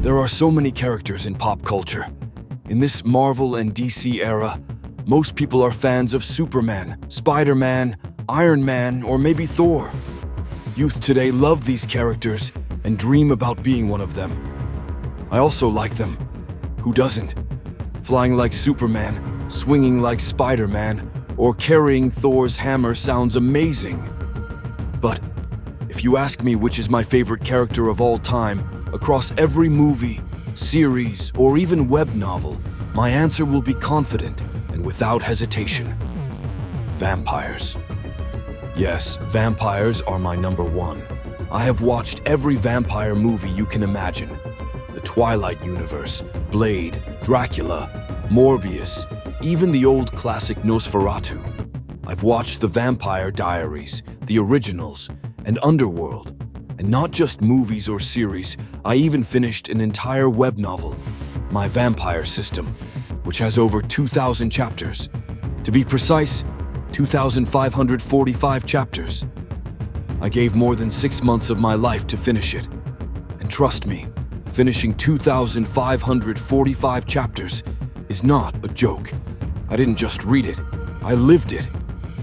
There are so many characters in pop culture. In this Marvel and DC era, most people are fans of Superman, Spider-Man, Iron Man, or maybe Thor. Youth today love these characters and dream about being one of them. I also like them. Who doesn't? Flying like Superman, swinging like Spider-Man, or carrying Thor's hammer sounds amazing. But if you ask me which is my favorite character of all time, across every movie, series, or even web novel, my answer will be confident and without hesitation. Vampires. Yes, vampires are my number one. I have watched every vampire movie you can imagine. The Twilight universe, Blade, Dracula, Morbius, even the old classic Nosferatu. I've watched The Vampire Diaries, the originals, and Underworld. And not just movies or series, I even finished an entire web novel, My Vampire System, which has over 2,000 chapters. To be precise, 2,545 chapters. I gave more than 6 months of my life to finish it. And trust me, finishing 2,545 chapters is not a joke. I didn't just read it, I lived it.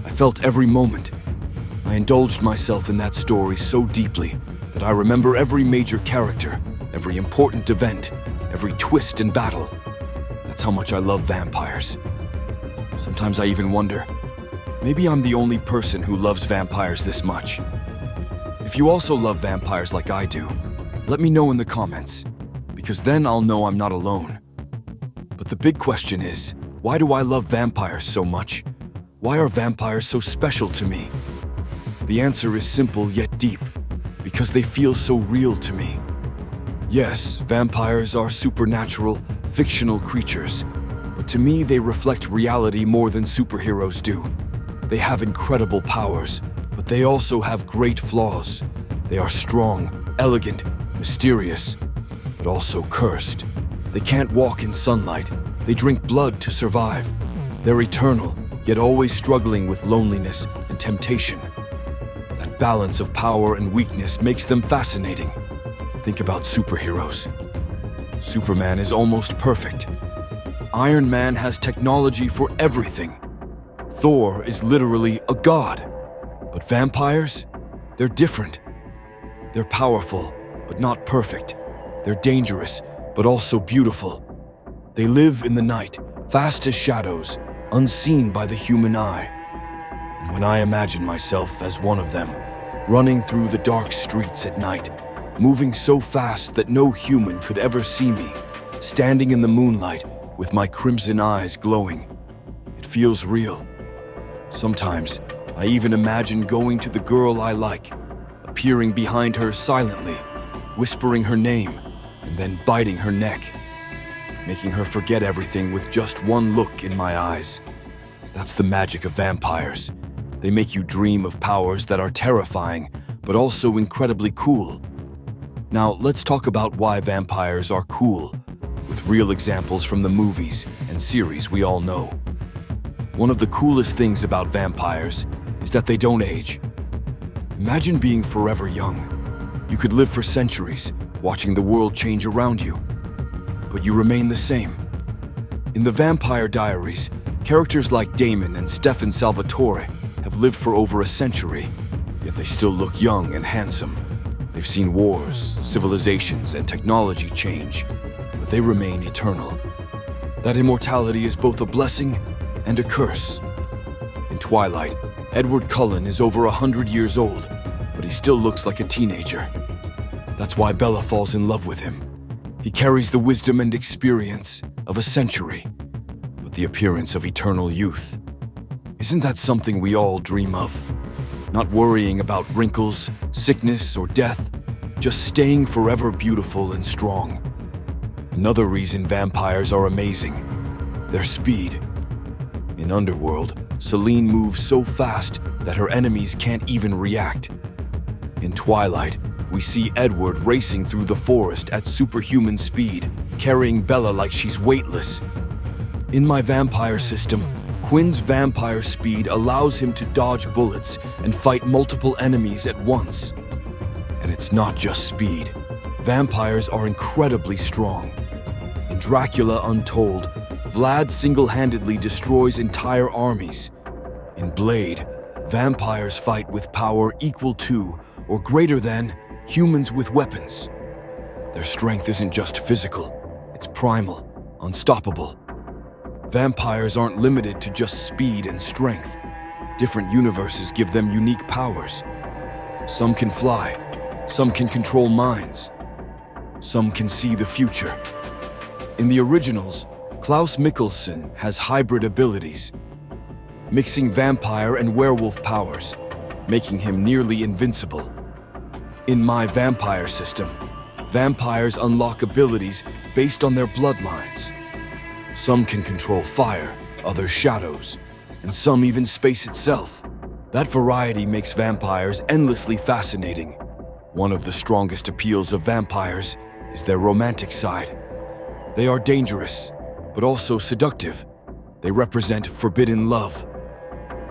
I felt every moment. I indulged myself in that story so deeply that I remember every major character, every important event, every twist and battle. That's how much I love vampires. Sometimes I even wonder, maybe I'm the only person who loves vampires this much. If you also love vampires like I do, let me know in the comments, because then I'll know I'm not alone. But the big question is, why do I love vampires so much? Why are vampires so special to me? The answer is simple yet deep, because they feel so real to me. Yes, vampires are supernatural, fictional creatures, but to me they reflect reality more than superheroes do. They have incredible powers, but they also have great flaws. They are strong, elegant, mysterious, but also cursed. They can't walk in sunlight. They drink blood to survive. They're eternal, yet always struggling with loneliness and temptation. That balance of power and weakness makes them fascinating. Think about superheroes. Superman is almost perfect. Iron Man has technology for everything. Thor is literally a god. But vampires? They're different. They're powerful, but not perfect. They're dangerous, but also beautiful. They live in the night, fast as shadows, unseen by the human eye. And when I imagine myself as one of them, running through the dark streets at night, moving so fast that no human could ever see me, standing in the moonlight with my crimson eyes glowing, it feels real. Sometimes, I even imagine going to the girl I like, appearing behind her silently, whispering her name, and then biting her neck, making her forget everything with just one look in my eyes. That's the magic of vampires. They make you dream of powers that are terrifying, but also incredibly cool. Now, let's talk about why vampires are cool, with real examples from the movies and series we all know. One of the coolest things about vampires is that they don't age. Imagine being forever young. You could live for centuries, watching the world change around you, but you remain the same. In The Vampire Diaries, characters like Damon and Stefan Salvatore have lived for over a century, yet they still look young and handsome. They've seen wars, civilizations, and technology change, but they remain eternal. That immortality is both a blessing and a curse. In Twilight, Edward Cullen is over 100 years old, but he still looks like a teenager. That's why Bella falls in love with him. He carries the wisdom and experience of a century, but the appearance of eternal youth. Isn't that something we all dream of? Not worrying about wrinkles, sickness, or death, just staying forever beautiful and strong. Another reason vampires are amazing: their speed. In Underworld, Selene moves so fast that her enemies can't even react. In Twilight, we see Edward racing through the forest at superhuman speed, carrying Bella like she's weightless. In My Vampire System, Quinn's vampire speed allows him to dodge bullets and fight multiple enemies at once. And it's not just speed. Vampires are incredibly strong. In Dracula Untold, Vlad single-handedly destroys entire armies. In Blade, vampires fight with power equal to or greater than humans with weapons. Their strength isn't just physical, it's primal, unstoppable. Vampires aren't limited to just speed and strength. Different universes give them unique powers. Some can fly, some can control minds, some can see the future. In the originals, Klaus Mikkelsen has hybrid abilities, mixing vampire and werewolf powers, making him nearly invincible. In my vampire system, vampires unlock abilities based on their bloodlines. Some can control fire, others shadows, and some even space itself. That variety makes vampires endlessly fascinating. One of the strongest appeals of vampires is their romantic side. They are dangerous, but also seductive. They represent forbidden love.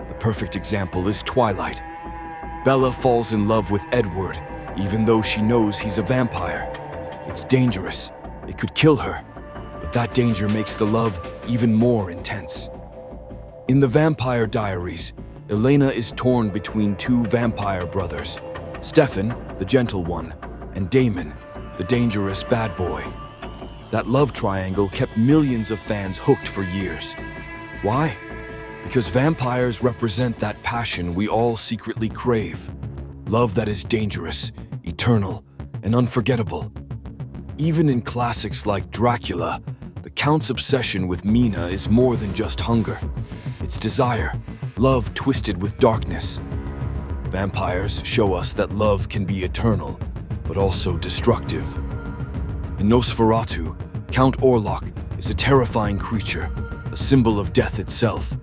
The perfect example is Twilight. Bella falls in love with Edward, even though she knows he's a vampire. It's dangerous. It could kill her, but that danger makes the love even more intense. In the Vampire Diaries, Elena is torn between two vampire brothers, Stefan, the gentle one, and Damon, the dangerous bad boy. That love triangle kept millions of fans hooked for years. Why? Because vampires represent that passion we all secretly crave. Love that is dangerous, eternal, and unforgettable. Even in classics like Dracula, the Count's obsession with Mina is more than just hunger. It's desire, love twisted with darkness. Vampires show us that love can be eternal, but also destructive. In Nosferatu, Count Orlok is a terrifying creature, a symbol of death itself.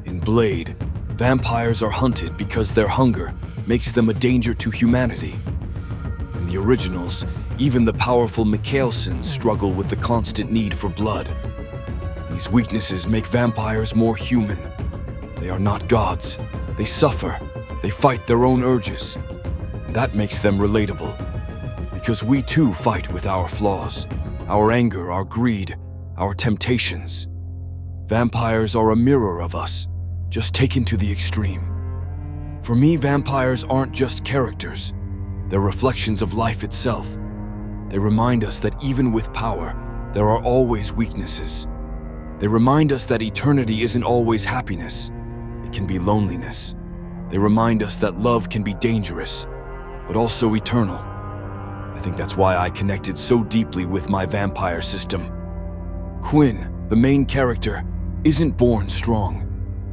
In Blade, vampires are hunted because their hunger makes them a danger to humanity. In the originals, even the powerful Mikkelsen struggle with the constant need for blood. These weaknesses make vampires more human. They are not gods. They suffer. They fight their own urges. And that makes them relatable. Because we too fight with our flaws, our anger, our greed, our temptations. Vampires are a mirror of us, just taken to the extreme. For me, vampires aren't just characters. They're reflections of life itself. They remind us that even with power, there are always weaknesses. They remind us that eternity isn't always happiness. It can be loneliness. They remind us that love can be dangerous, but also eternal. I think that's why I connected so deeply with my vampire system. Quinn, the main character, isn't born strong.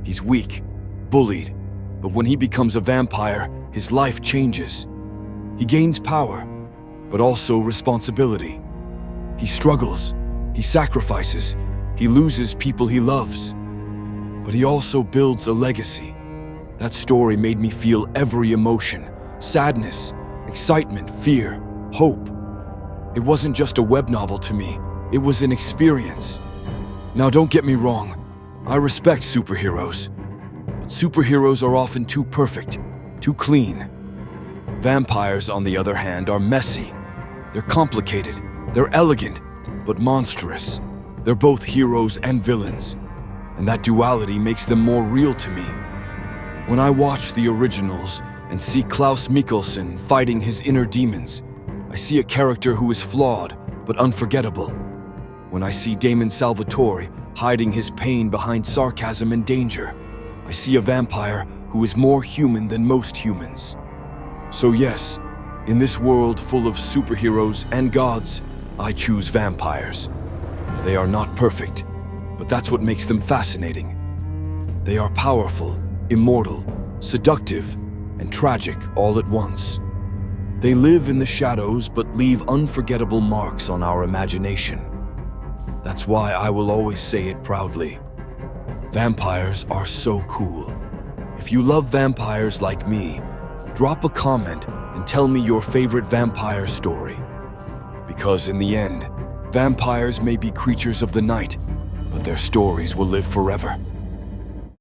He's weak, bullied, but when he becomes a vampire, his life changes. He gains power, but also responsibility. He struggles, he sacrifices, he loses people he loves. But he also builds a legacy. That story made me feel every emotion: sadness, excitement, fear, hope. It wasn't just a web novel to me, it was an experience. Now don't get me wrong, I respect superheroes. But superheroes are often too perfect, too clean. Vampires, on the other hand, are messy. They're complicated, they're elegant, but monstrous. They're both heroes and villains, and that duality makes them more real to me. When I watch the originals and see Klaus Mikkelsen fighting his inner demons, I see a character who is flawed but unforgettable. When I see Damon Salvatore hiding his pain behind sarcasm and danger, I see a vampire who is more human than most humans. So yes, in this world full of superheroes and gods, I choose vampires. They are not perfect, but that's what makes them fascinating. They are powerful, immortal, seductive, and tragic all at once. They live in the shadows but leave unforgettable marks on our imagination. That's why I will always say it proudly. Vampires are so cool. If you love vampires like me, drop a comment and tell me your favorite vampire story. Because in the end, vampires may be creatures of the night, but their stories will live forever.